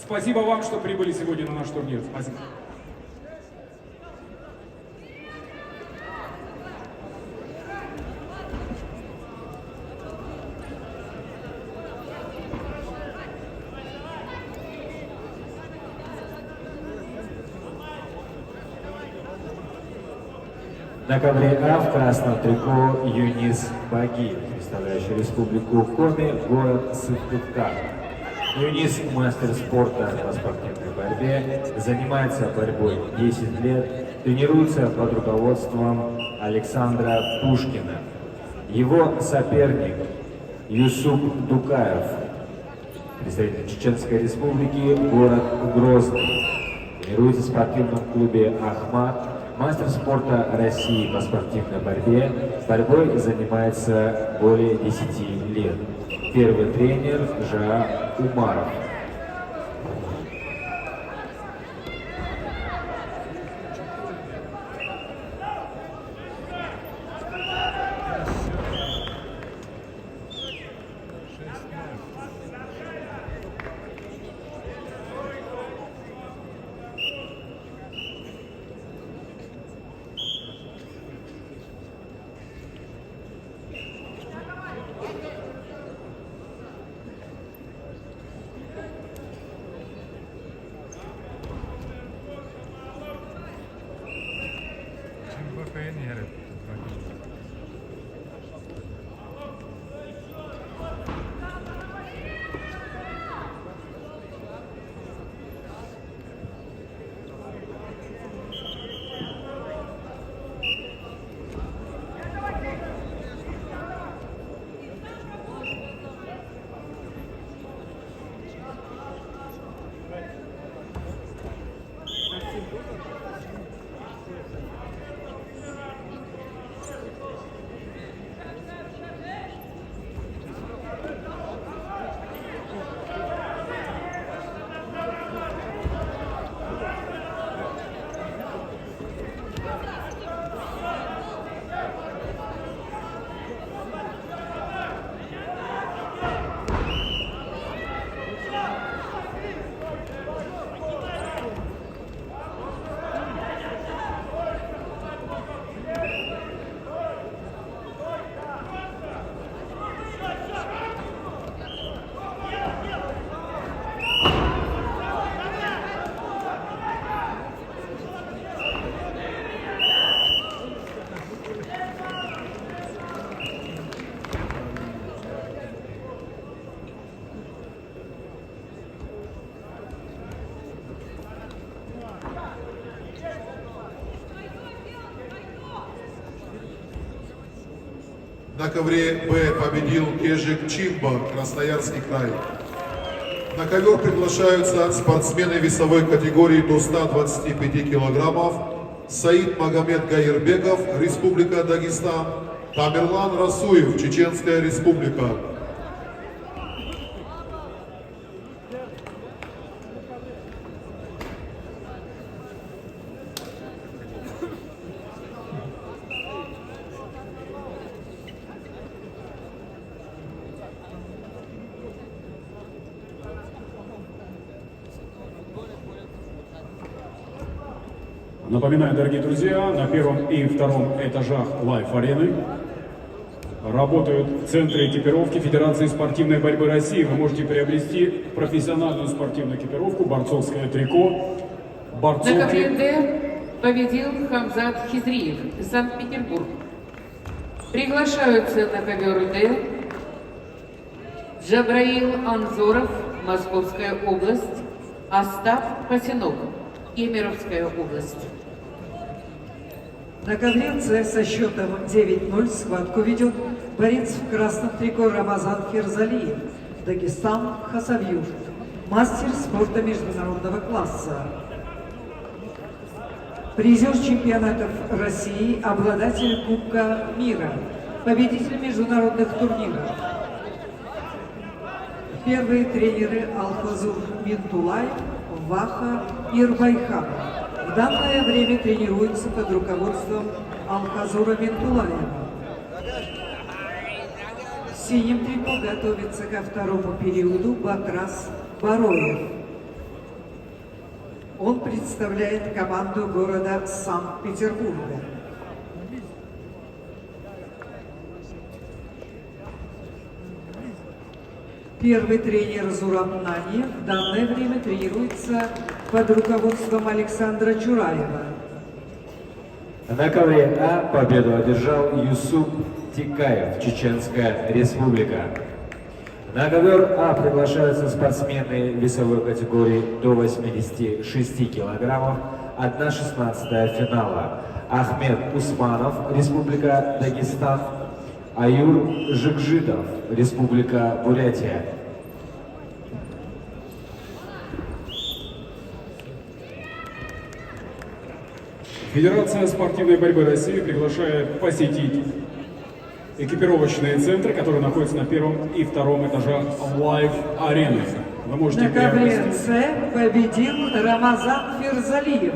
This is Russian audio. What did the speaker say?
Спасибо вам, что прибыли сегодня на наш турнир. Спасибо. На ковре А в красном трико Юнис Багиев, представляющий республику Коми, город Сыктывкар. Юнис – мастер спорта по спортивной борьбе, занимается борьбой 10 лет, тренируется под руководством Александра Пушкина. Его соперник Юсуп Дукаев, представитель Чеченской республики, город Грозный. Тренируется в спортивном клубе «Ахмат». Мастер спорта России по спортивной борьбе. Борьбой занимается более 10 лет. Первый тренер Жа Умаров. На ковре Б победил Кежик Чимба, Красноярский край. На ковер приглашаются спортсмены весовой категории до 125 килограммов Саид Магомед Гаирбеков, Республика Дагестан, Тамерлан Расуев, Чеченская Республика. Напоминаю, дорогие друзья, на первом и втором этажах лайф-арены работают центры экипировки Федерации спортивной борьбы России. Вы можете приобрести профессиональную спортивную экипировку, борцовское трико, борцовки. На ковре Д победил Хамзат Хизриев, Санкт-Петербург. Приглашаются на ковер Д Джабраил Анзоров, Московская область, Остап Пасинок, Кемеровская область. На ковре С со счетом 9-0 схватку ведет борец в красном трико Рамазан Ферзалиев, Дагестан, Хасавюрт, мастер спорта международного класса. Призер чемпионатов России, обладатель Кубка мира, победитель международных турниров. Первые тренеры Алхазур Минтулаев, Ваха Ирбайхан. В данное время тренируются под руководством Алхазура Минтулаева. В синем трико готовится ко второму периоду Батрас Бароев. Он представляет команду города Санкт-Петербурга. Первый тренер Зураб Нани в данное время тренируется под руководством Александра Чураева. На ковре А победу одержал Юсуп Тикаев, Чеченская Республика. На ковер А приглашаются спортсмены весовой категории до 86 килограммов, 1/16 финала. Ахмед Усманов, Республика Дагестан, Аюр Жикжитов, Республика Бурятия. Федерация спортивной борьбы России приглашает посетить экипировочные центры, которые находятся на первом и втором этажах Лайф-арены. Вы можете На ковре приобрести... С победил Рамазан Ферзалиев.